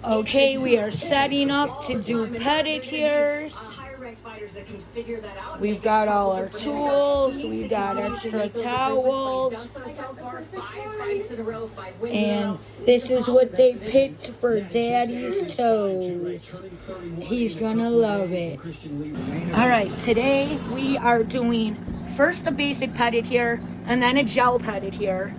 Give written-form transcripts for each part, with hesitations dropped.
Okay, we are setting up to do pedicures. We've got all our tools, we've got extra towels, and this is what they picked for Daddy's toes. He's gonna love it. Alright, today we are doing first a basic pedicure and then a gel pedicure.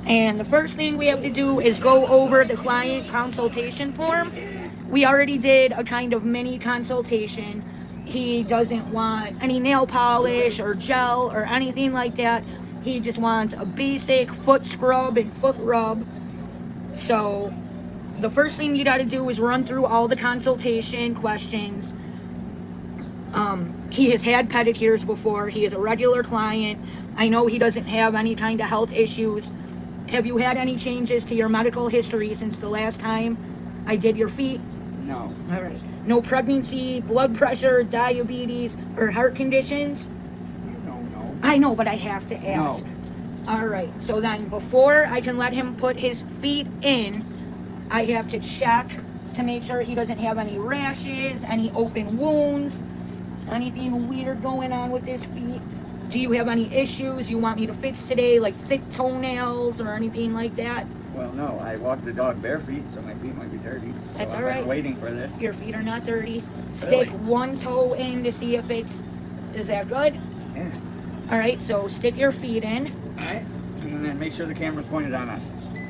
And the first thing we have to do is go over the client consultation form. We already did a kind of mini consultation. He doesn't want any nail polish or gel or anything like that. He just wants a basic foot scrub and foot rub. So the first thing you got to do is run through all the consultation questions. He has had pedicures before. He is a regular client. I know he doesn't have any kind of health issues. Have you had any changes to your medical history since the last time I did your feet? No. All right. No pregnancy, blood pressure, diabetes, or heart conditions? No. I know, but I have to ask. No. All right. So then before I can let him put his feet in, I have to check to make sure he doesn't have any rashes, any open wounds, anything weird going on with his feet. Do you have any issues you want me to fix today, like thick toenails or anything like that? Well, no. I walk the dog bare feet, so my feet might be dirty. That's so all right. I'm waiting for this. Your feet are not dirty. Really? Stick one toe in to see if is that good? Yeah. All right, so stick your feet in. All right. And then make sure the camera's pointed on us.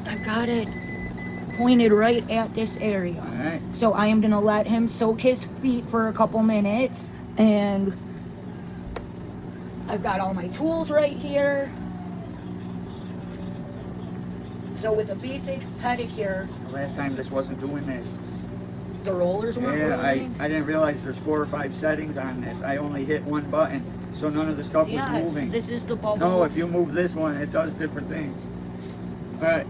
I've got it pointed right at this area. All right. So I am gonna let him soak his feet for a couple minutes, and I've got all my tools right here. So with a basic pedicure, The last time this wasn't doing this. the rollers weren't rolling. I didn't realize there's 4 or 5 settings on this. I only hit one button, so none of the stuff was Yes, moving. this is the bubbles. No, if you move this one, it does different things. All right.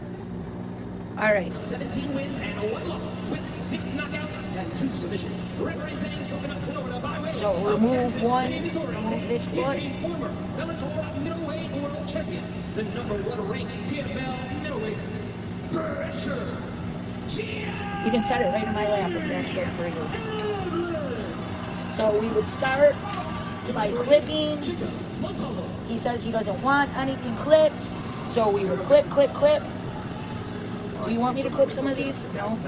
All right. 17 wins and a 1 loss with 6 knockouts and 2 submissions. Representing Coconut, Florida by way So remove one, remove this foot. former Bellator middleweight world champion, the #1 ranked PFL middleweight, Pressure. You can set it right in my lap if that's good for you. So we would start by clipping. He says he doesn't want anything clipped, so we would clip. Do you want me to clip some of these? No?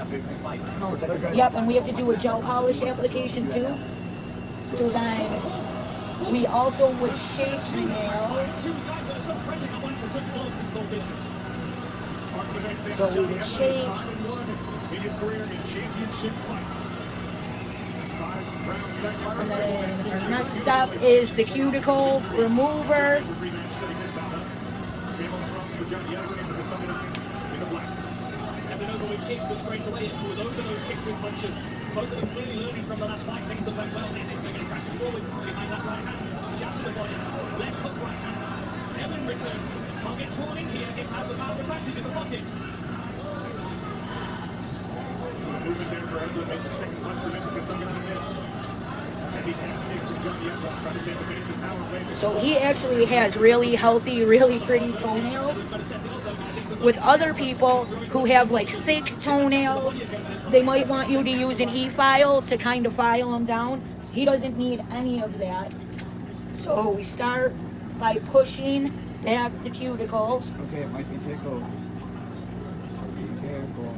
No. Yep, and we have to do a gel polish application too. So then we also would shape the nails. So we would shape. In his career, his championship fights. 5 rounds back. And then our next step is the cuticle remover. Kicks were straight away and was over those kicks with punches. Both of them clearly learning from the last 5 things that went well. And it's making crashing forward behind that right hand. Just to the body. Left hook, right hand. Evan returns. Can't get drawn in here. It has the power advantage in the pocket. Movement there for Evan. Made the 6th punch for him because they're going to miss. Heavy tap kick from Johnny Edwards trying to take the finishing power play. So he actually has really healthy, really pretty toenails. With other people who have like thick toenails, they might want you to use an e-file to kind of file them down. He doesn't need any of that. So we start by pushing back the cuticles. Okay, it might be tickled. Be careful.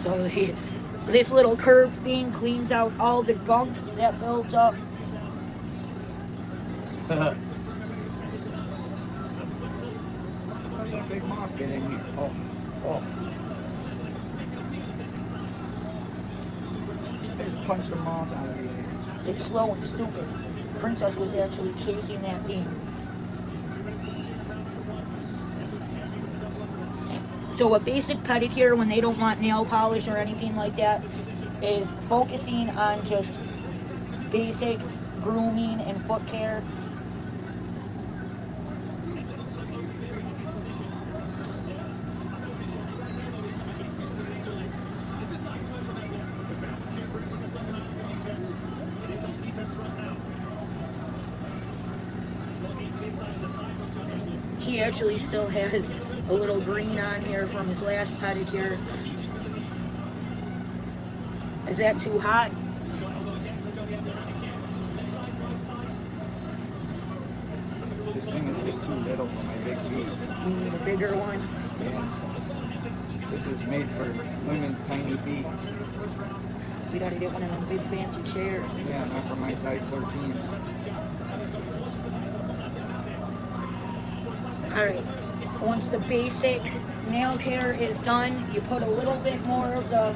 So this little curve thing cleans out all the gunk that builds up. Big moss get in here. Oh. punch the moth out of your hand. It's slow and stupid. Princess was actually chasing that thing. So a basic pedicure, when they don't want nail polish or anything like that, is focusing on just basic grooming and foot care. He actually still has a little green on here from his last pedicure. Is that too hot? This thing is just too little for my big feet. We need a bigger one. Yeah. This is made for women's tiny feet. We gotta get one of them big fancy chairs. Yeah, not for my size 13s. Alright, once the basic nail care is done, you put a little bit more of the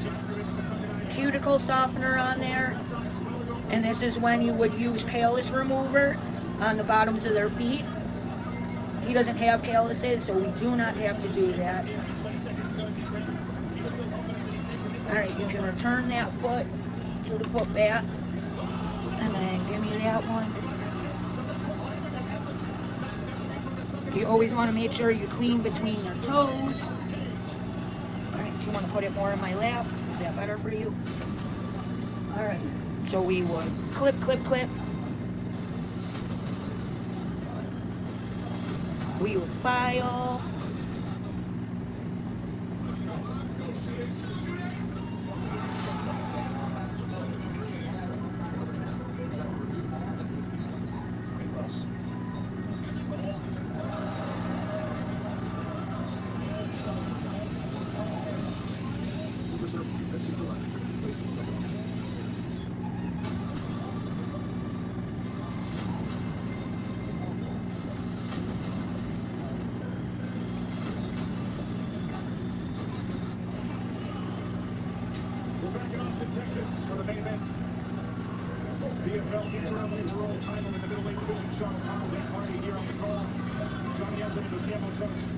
cuticle softener on there. And this is when you would use callus remover on the bottoms of their feet. He doesn't have calluses, so we do not have to do that. Alright, you can return that foot to the foot bath. And then give me that one. You always want to make sure you clean between your toes. Alright, you want to put it more in my lap? Is that better for you? Alright, so we would clip, clip, clip. We would file. We're back in Austin, Texas for the main event. PFL interim world title in the middleweight division. Sean O'Connell lead party here on the call. Johnny Elton and Luciano Jones.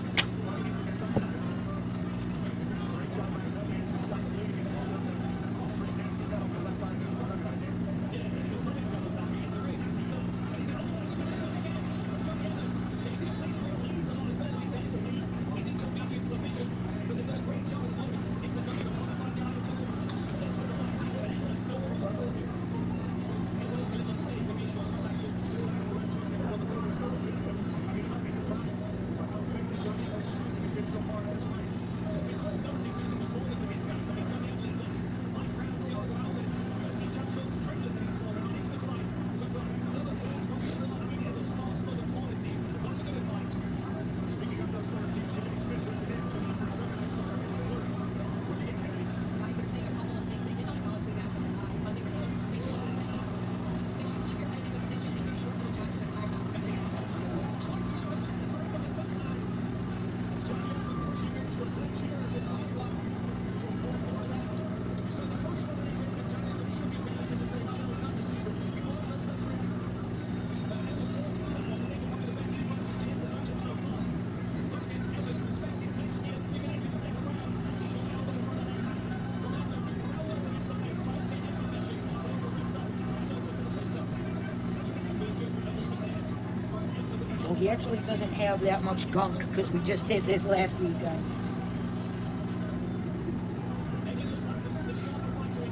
He actually doesn't have that much gunk because we just did this last weekend.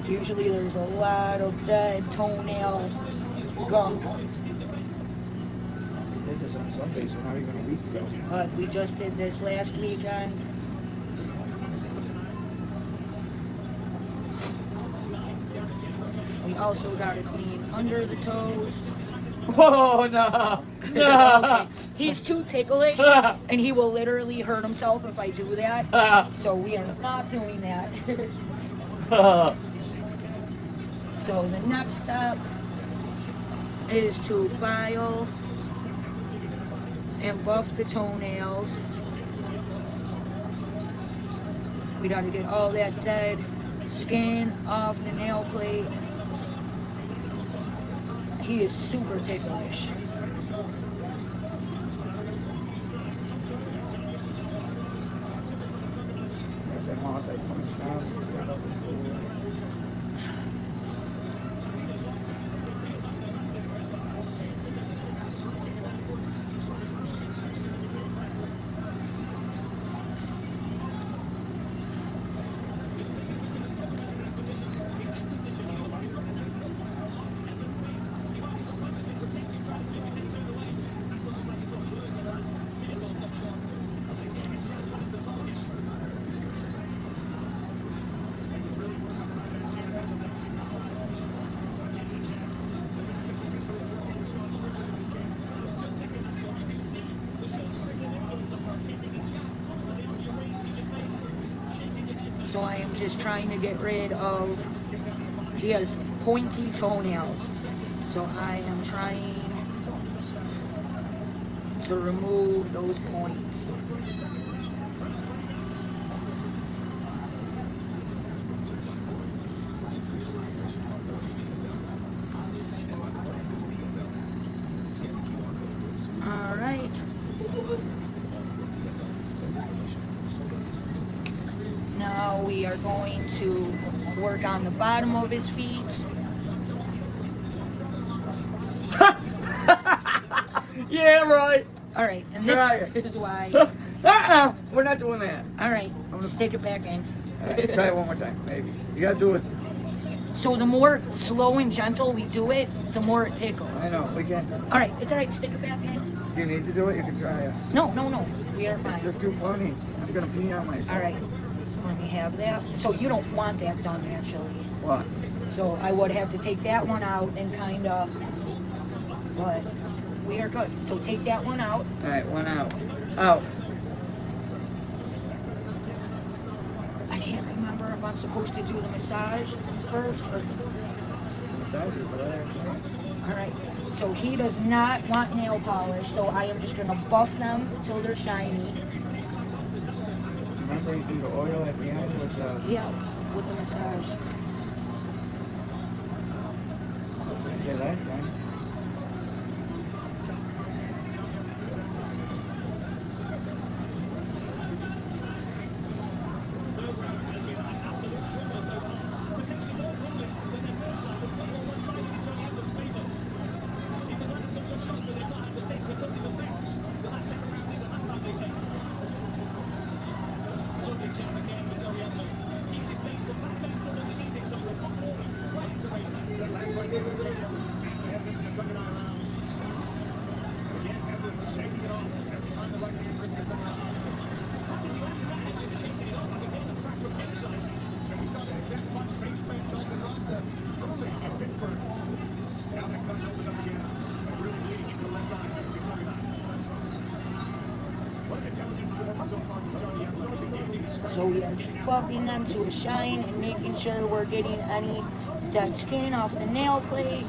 Usually there's a lot of dead toenail gunk. We did this on Sunday, so not even a week ago. But we just did this last weekend. We also got to clean under the toes. Whoa, no! Okay. He's too ticklish, and he will literally hurt himself if I do that. So we are not doing that. So the next step is to file and buff the toenails. We got to get all that dead skin off the nail plate. he is super ticklish. So I am just trying to get rid of, he has pointy toenails. So I am trying to remove those points. All right. Now we are going to work on the bottom of his feet. Yeah, right. All right, and Try it. this is why. We're not doing that. All right, I'm gonna stick it back in. All right, try it one more time, maybe. You gotta do it. So the more slow and gentle we do it, the more it tickles. I know, we can't. All right, it's all right. Stick it back in. Do you need to do it? You can try it. No, we are fine. It's just too funny. I'm gonna pee on myself. All right, let me have that. So you don't want that done, actually. What? So I would have to take that one out and kind of, but we are good. So take that one out. All right, one out. Out. I can't remember if I'm supposed to do the massage first or. Massage it, but All right. So he does not want nail polish, so I am just gonna buff them until they're shiny. remember you can do oil at the end with Yeah, with the massage. yeah, last time. So we are just buffing them to a shine and making sure we're getting any dead skin off the nail plate.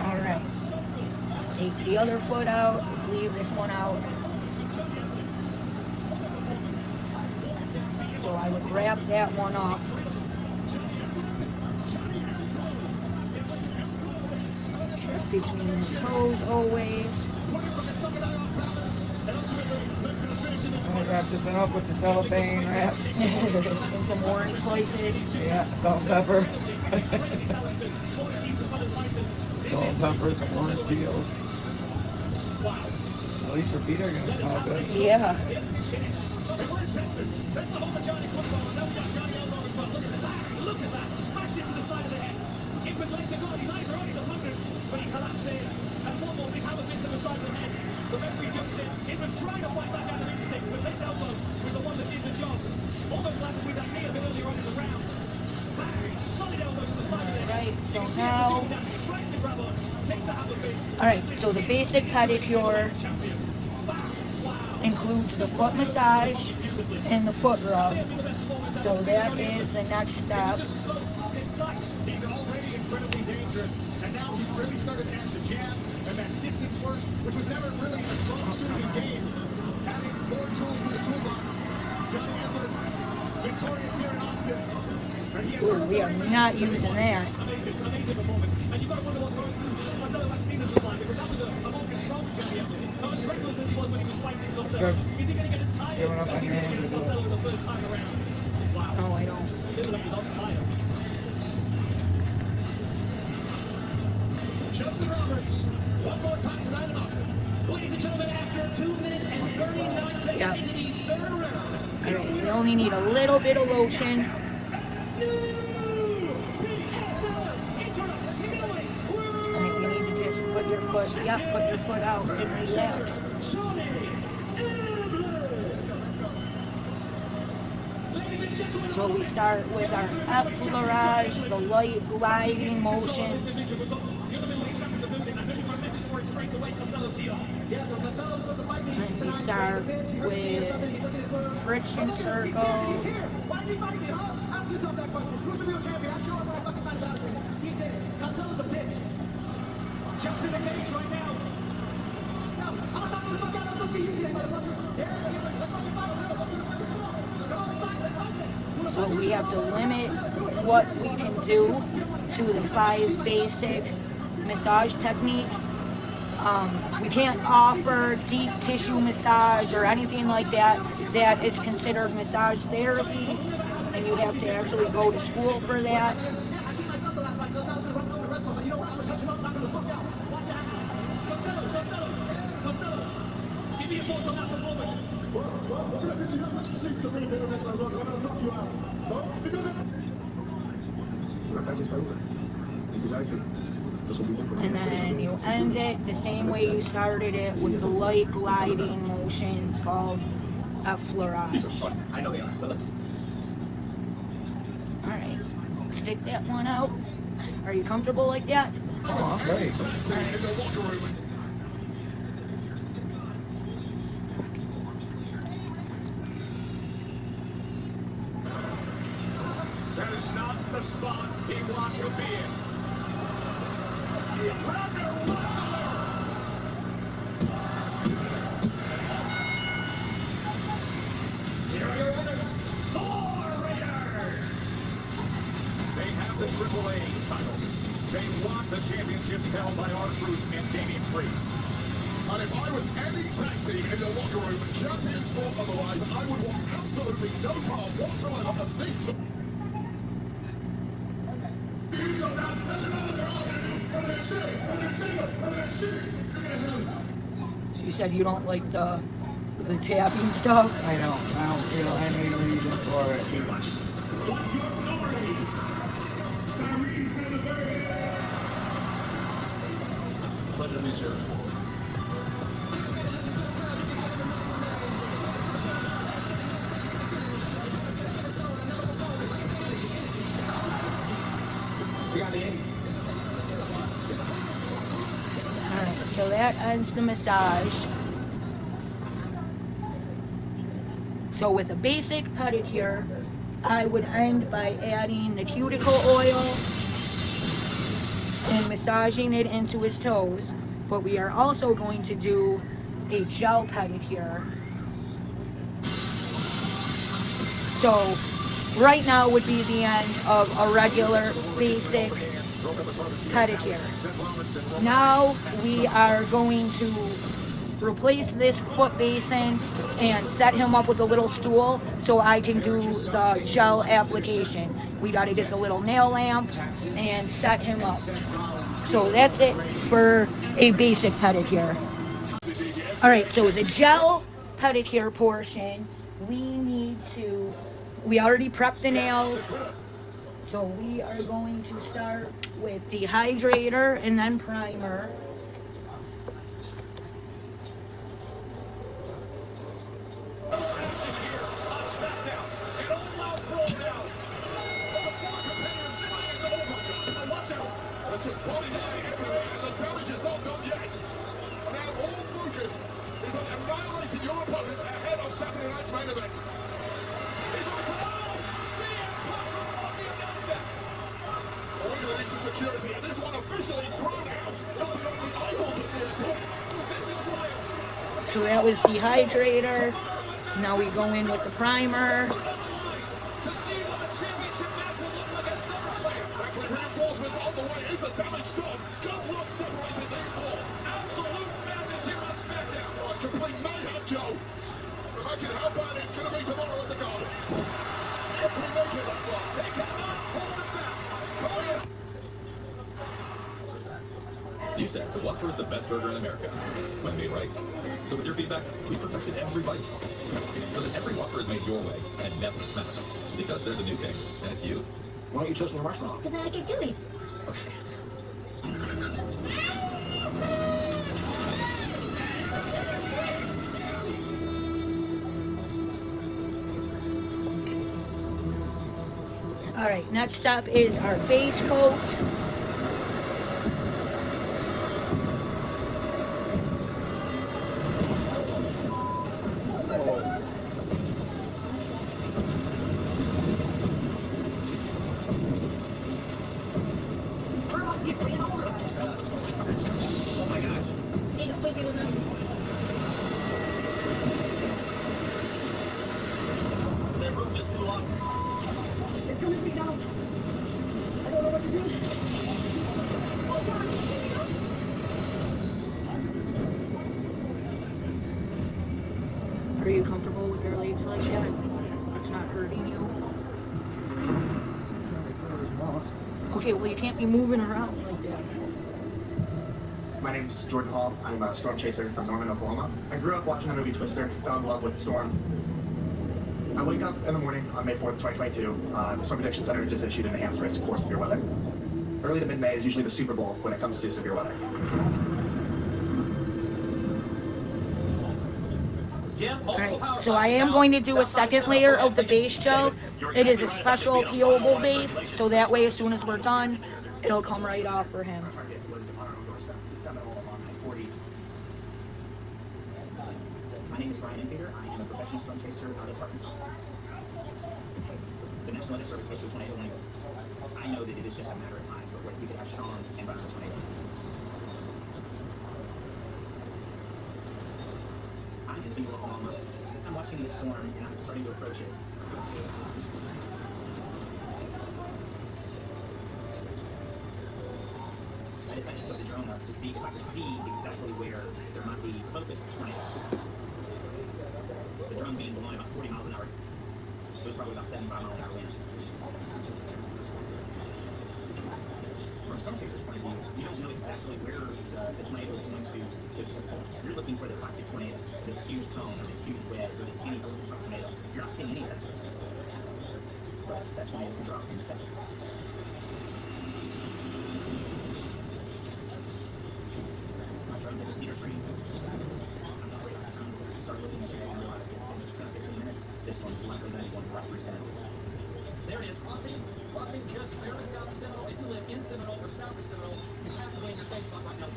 Alright, take the other foot out, leave this one out. So I would wrap that one up. Just between the toes always. I'm gonna wrap this one up with the cellophane wrap. And some orange slices. Yeah, salt and pepper. Salt and pepper, some orange peels. At least your feet are gonna smell good. Yeah. Look at that! Smashed into the side of the head. It was like the guy's eyes are on his opponent, but he collapsed in. So now, alright, so the basic pedicure includes the foot massage and the foot rub. So that is the next step. He's already incredibly dangerous, and now he's really started to add the jab and that distance work, which was never really a strong suit of his game. Having more tools in the toolbox. Johnny Edwards, victorious here in Austin. Ooh, we are not using that. Amazing performance. And you've got to wonder what's going through Marcelo Maxinas' mind, because that was a more controlled jab yesterday. Not as reckless as he was when he was fighting Marcelo. Is he going to get it tired? As he did against Marcelo the first time around. Wow. Oh, I don't. Feels like he's on fire. Justin Roberts, one more time tonight in Austin. Ladies and gentlemen, after 2 minutes and 39 seconds Yeah. into the third round. Alright, we only need a little bit of lotion. Alright, you need to just put your foot, put your foot out and relax. So we start with our effleurage, the light gliding motion. And we start with friction circles. Why did he fight me, huh? Ask yourself that question. Who's the real champion? I show him when I fucking fight about it. He did it. Cancelo's a bitch. Just in the cage right now. Now, I'm gonna knock you the fuck out. I'm gonna beat you today, motherfucker. Yeah, let's fucking fight. Let's fucking fight. Come on, let's fight. Let's fight. So we have to limit what we can do to the 5 basic massage techniques. We can't offer deep tissue massage or anything like that. That is considered massage therapy, and you have to actually go to school for that. I beat myself the last fight, so I was gonna run over the rest of them. But you know what? I'm gonna touch him up, knock him the fuck out. Watch that happen. Costello, give me your thoughts on that performance. Did you have what you see to me there next time? I'm gonna knock you out. So, because La calle está dura. Y si sabes que los convictos por And then you end it the same way you started it, with the light gliding motions called effleurage. I know they are, but let's. Alright, stick that one out. Are you comfortable like that? Oh, great. In the locker room. That is not the spot he wants to be in. Here are your winners, the War Raiders. They have the AAA title. They want the championship held by R-Truth and Damian Priest. And if I was any tag team in the locker room, champions thought otherwise, I would want absolutely no part whatsoever of this. You said you don't like the tapping stuff. I don't feel any reason for it. Pleasure to meet you. Alright, so that ends the massage. So with a basic pedicure, I would end by adding the cuticle oil and massaging it into his toes. But we are also going to do a gel pedicure. So right now would be the end of a regular basic pedicure. Now we are going to replace this foot basin and set him up with a little stool so I can do the gel application. We got to get the little nail lamp and set him up. So that's it for a basic pedicure. Alright, so the gel pedicure portion, we already prepped the nails. So we are going to start with the hydrator and then primer. Watch out! There's just body lying everywhere, and the damage is not done yet. And now all focus is on annihilating your opponents ahead of Saturday night's main event. We're going to need some security, and this one officially thrown out. Not the only eyeball to see it. This is wild. So that was dehydrator. Now we go in with the primer. To see what the championship match will look like at SummerSlam. With reinforcements on the way, is the damage done? Good luck separating these four. Absolute madness here on SmackDown. Oh, it's complete mayhem, Joe. Imagine how bad it's going to be tomorrow at the Garden. If we make it that far. They cannot hold it back. You said the Whopper is the best burger in America. When made right. So with your feedback, we perfected every bite. So that every Whopper is made your way and never smashed. Because there's a new king, and it's you. Why don't you toast me a marshmallow? Because I like it gooey. Alright, next up is our base coat. Their roof just blew up. It's coming to me now. I don't know what to do. Oh, God. Are you comfortable with your legs like that? It's not hurting you? Okay, well you can't be moving around like that. My name is Jordan Hall. I'm a storm chaser from Norman, Oklahoma. I grew up watching the movie Twister, fell in love with storms. I wake up in the morning on May 4th, 2022. The Storm Prediction Center just issued an enhanced risk for severe weather. Early to mid-May is usually the Super Bowl when it comes to severe weather. Alright, so I am going to do a second layer of the base gel. It is a special peelable base, so that way as soon as we're done, it'll come right off for him. Our target was on our own doorstep, the Seminole along I-40. My name is Brian Infinger. I am a professional storm chaser out of Arkansas. The National Weather Service goes to a tornado warning. I know that it is just a matter of time, but we could have storm and violent tornadoes. I'm in Central Oklahoma. I'm watching this storm and I'm starting to approach it. I decided to put the drone up to see if I could see exactly where there might be focused tornadoes. The drone's being blown about 40 miles an hour. It was probably about 75 mile an hour winds. From a storm chaser's point of view, you don't know exactly where the tornado is going to pull. You're looking for the classic tornado, this huge cone, or this huge wedge, or this skinny tornado. You're not seeing any of that. But that tornado can drop in seconds. My drone did a cedar frame. I'm not worried about the drone. I started looking at it and realized that in just 10 or 15 minutes, this one's likely going to be going right through center. There it is, crossing just barely south of Seminole. If you live in Seminole or south of Seminole, you have to be in your safe spot right now.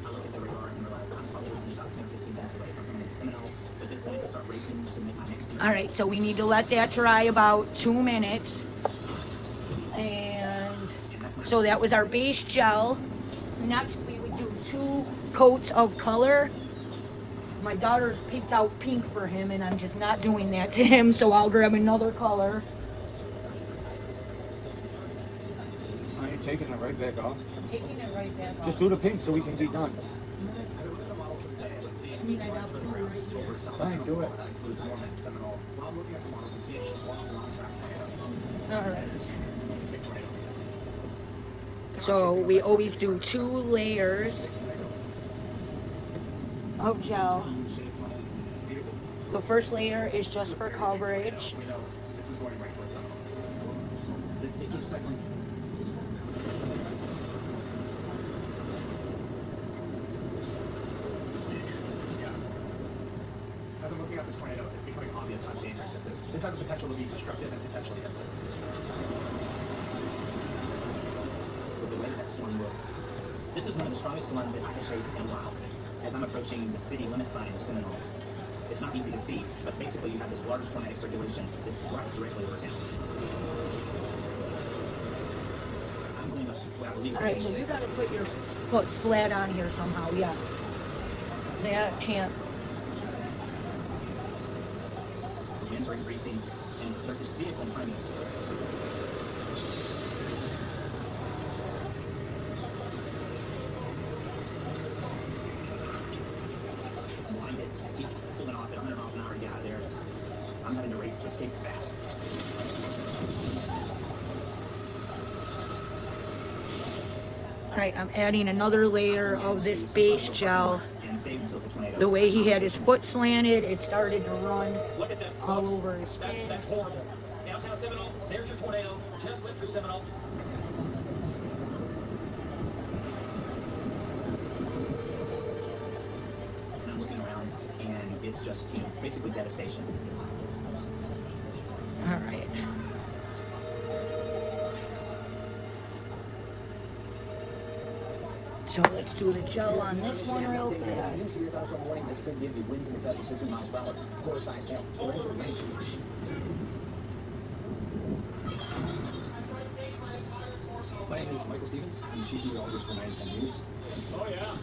I look at the radar and realize I'm probably about 10 or 15 minutes away from coming into Seminole. So at this point, I start racing to make my next. Alright, so we need to let that dry about 2 minutes. And so that was our base gel. Next we would do 2 coats of color. My daughter's picked out pink for him and I'm just not doing that to him, so I'll grab another color. I ain't taking it right back off. I'm taking it right back off. Just do the pink so we can be done. I mean, I got blue right here. Fine, do it. Alright. So we always do 2 layers of gel. The first layer is just for coverage. It keeps cycling. As I'm looking at this tornado, it's becoming obvious how dangerous this is. This has the potential to be destructive and potentially deadly. strongest one that I can show you is 10 mile. As I'm approaching the city limit sign of Seminole, it's not easy to see, but basically you have this large tornadic circulation that's right directly over town. I'm going up what I believe is Alright, so you gotta put your foot flat on here somehow, yeah. That can't. the winds are increasing, and there's this vehicle in front of me. I'm blinded. He's pulling off at 100 miles an hour to get out of there. I'm having to race to escape fast. Alright, I'm adding another layer of this base gel. And stayed until the tornado. The way he had his foot slanted, it started to run Look at that, all folks. over his skin. That's horrible. Downtown Seminole, there's your tornado. Just went through Seminole. And I'm looking around, and it's just, basically devastation. Alright. So let's do the gel on this one real fast. Your thoughts on warning, this could give you winds in excess of 60 miles per hour. Quarter-sized hail. Torrential rain. My name is Michael Stevens. I'm Chief Meteorologist for 910 News. Oh, yeah.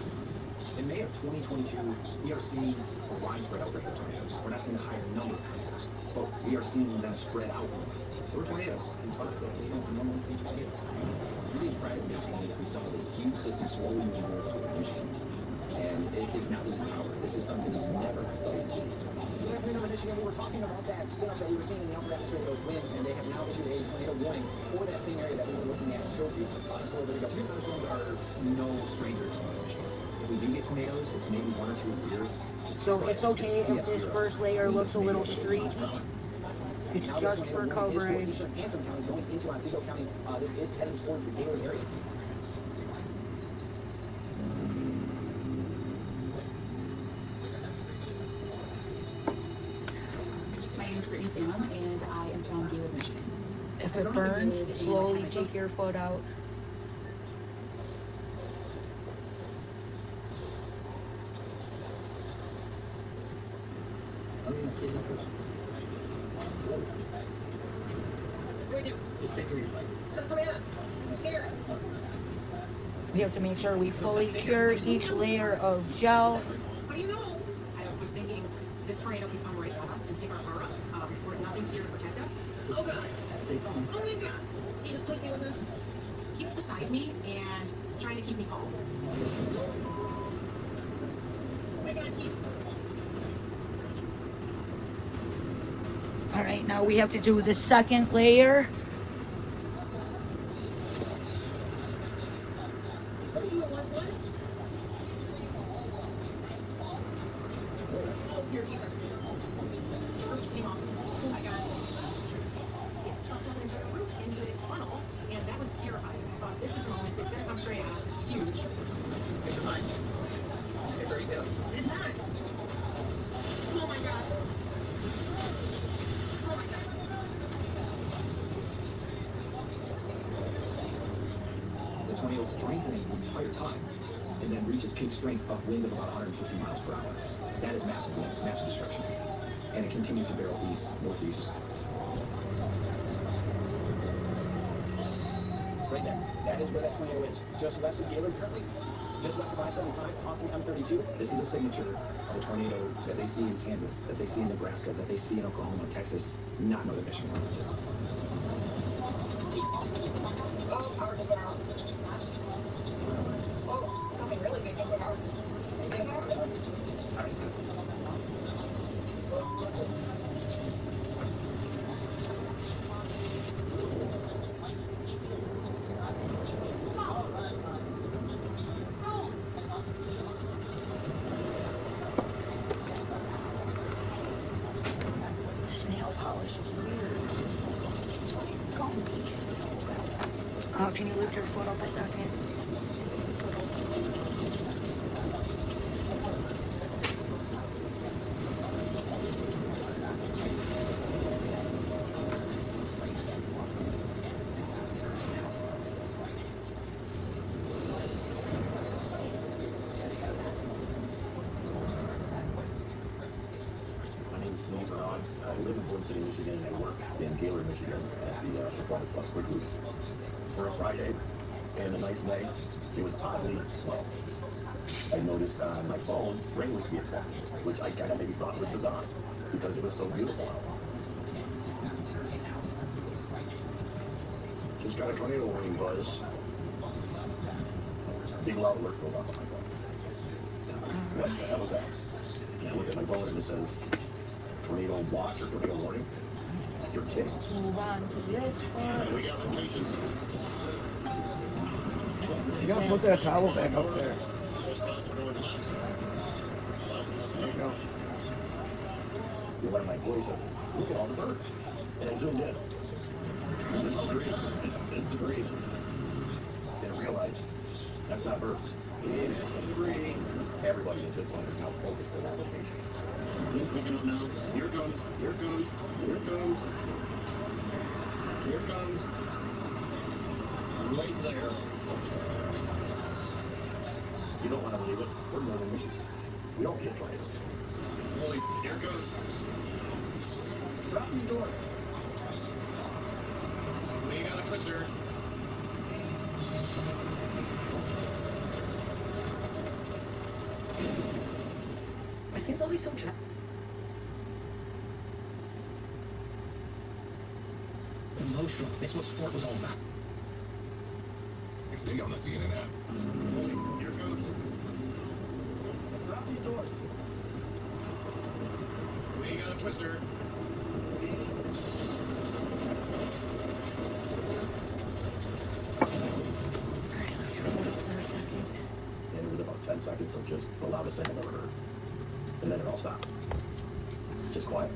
In May of 2022, we are seeing a widespread outbreak of tornadoes. We're not seeing a higher number of tornadoes, but we are seeing them spread out. There were tornadoes in spots that we don't normally see tornadoes. Really prior to Michigan, we saw this huge system slowly moving north toward Michigan. And it is not losing power. This is something you never thought you'd see. Good afternoon, Michigan. We were talking about that spin-up that we were seeing in the upper atmosphere of those winds, and they have now issued a tornado warning for that same area that we were looking at and showed you just a little bit ago. Tornado zones are no strangers in Michigan. If we do get tornadoes, it's maybe one or two a year. So it's okay if this first layer looks a little streaky. It's Now, just this for tornado warning is coverage. Eastern Antrim County going into Otsego County. This is heading towards the Gaylord area. My name is Brittany Salem, and I am from Gaylord, Michigan. If it burns, slowly take your foot out. We have to make sure we fully cure each layer of gel. What do you know? I was thinking this tornado could come right at us and pick our car up. Nothing's here to protect us. Oh God! Oh my God! He just put me with this. He's beside me and trying to keep me calm. Oh my God! All right, now we have to do the second layer. The tornado is strengthening the entire time, and then reaches peak strength of winds of about 150 miles per hour. That is massive winds, massive destruction. And it continues to barrel east, northeast. Right there. That is where that tornado is. Just west of Gaylord currently. Just west of I-75, crossing M32. This is a signature of a tornado that they see in Kansas, that they see in Nebraska, that they see in Oklahoma, Texas, not Northern Michigan. Oh, power just went out. Oh, something really big just went out. Anything out? This nail polish is weird. Can you lift your foot up a second? Michigan, and I work in Gaylord, Michigan at the Performance Plus Quick Loop. For a Friday and a nice night, it was oddly slow. I noticed on my phone, rain was to be expected, which I kind of maybe thought was bizarre because it was so beautiful out. Just got a tornado warning buzz. Big loud alert goes off on my phone. What the hell is that? And I look at my phone and it says tornado watch or tornado warning. You're kidding. Move on to this one. We got location. You gotta put that towel back up there. There you go. One of my employees says, look at all the birds. And I zoomed in. It's the tree. It's the tree. And I realized that's not birds. It's the tree. Everybody at this point is now focused on that location. Looking up now. Here it comes. Here it comes. Here it comes. Here it comes. Right there. You don't want to believe it. We're northern Michigan. We don't get tornadoes. Holy, here it goes. Drop these doors. We got a twister. My skin's always so dry. Emotional. That's what sport was all about. Next day on the CNN app. Here it goes. Drop these doors. We got a twister. And it was about 10 seconds of just the loudest thing I've ever heard. And then it all stopped. Just quiet.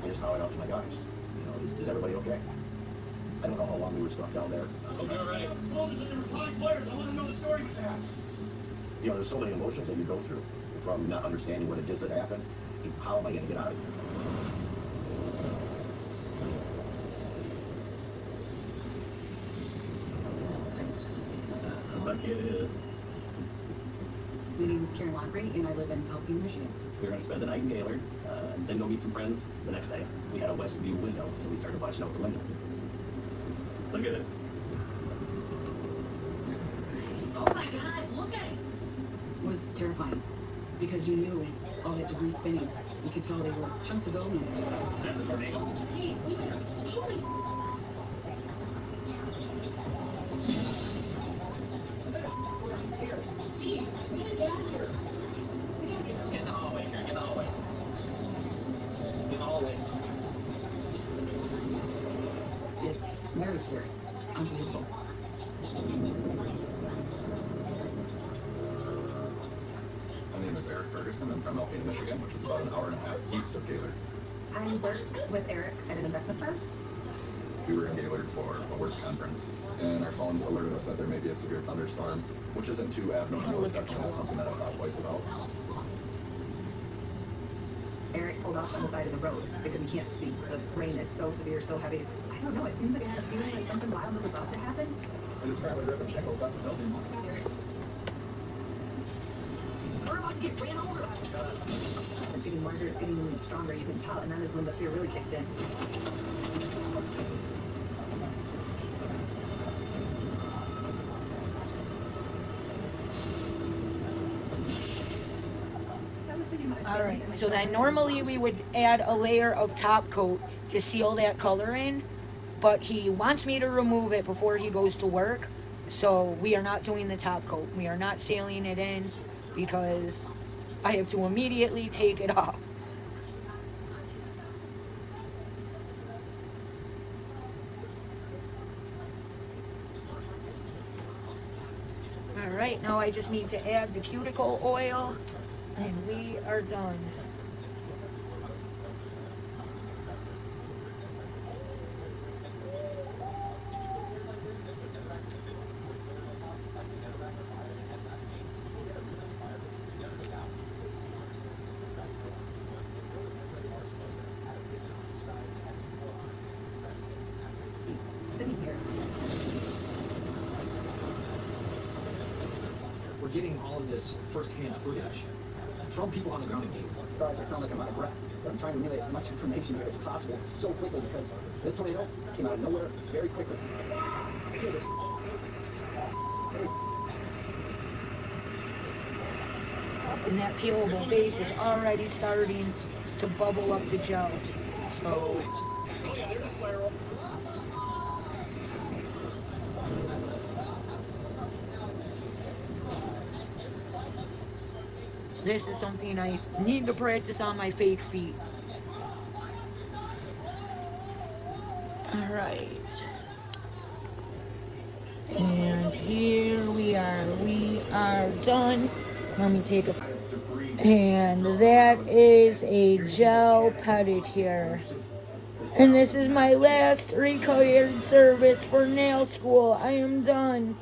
I just hollered out to my guys. You know, is everybody okay? I don't know how long we were stuck down there. Okay, all right. Players, I want to know the story with that. You know, there's so many emotions that you go through from not understanding what it is that happened to how am I going to get out of here. My kid. My name is Karen Laundry, and I live in Alpine, Michigan. We were going to spend the night in Gaylord, then go meet some friends the next day. We had a west view window, so we started watching out the window. Look at it. Oh my God, look at it! It was terrifying because you knew all that debris spinning. You could tell they were chunks of buildings. That's a tornado. Hey, wait a minute. Holy! Steve, we gotta get out of here. We gotta get Get in the hallway, here, get in the hallway. Get in the hallway. It's very scary. Unbelievable. My name is Eric Ferguson. I'm from Alpine, Michigan, which is about an hour and a half east of Gaylord. I work with Eric at an investment firm. We were in Gaylord for a work conference, and our phones alerted us that there may be a severe thunderstorm, which isn't too abnormal. It's definitely something that I thought twice about. Eric pulled off on the side of the road because he can't see. The rain is so severe, so heavy. I don't know, it seems like I had a feeling like something wild was about to happen. And it's probably ripping shingles off the buildings. We're about to get ran over. It's getting larger, it's getting really stronger, you can tell, and that is when the fear really kicked in. All right, so then normally we would add a layer of top coat to seal that color in, but he wants me to remove it before he goes to work, so we are not doing the top coat. We are not sealing it in because I have to immediately take it off. All right, now I just need to add the cuticle oil, and we are done. Sitting here. We're getting all of this first-hand footage from people on the ground in Gator. Sorry if I sound like I'm out of breath, but I'm trying to relay as much information here as possible so quickly because this tornado came out of nowhere very quickly. Here it is. And that peelable base is already starting to bubble up the gel. So this is something I need to practice on my fake feet. Alright. And here we are. We are done. Let me take a... And that is a gel pedicure. And this is my last required service for nail school. I am done.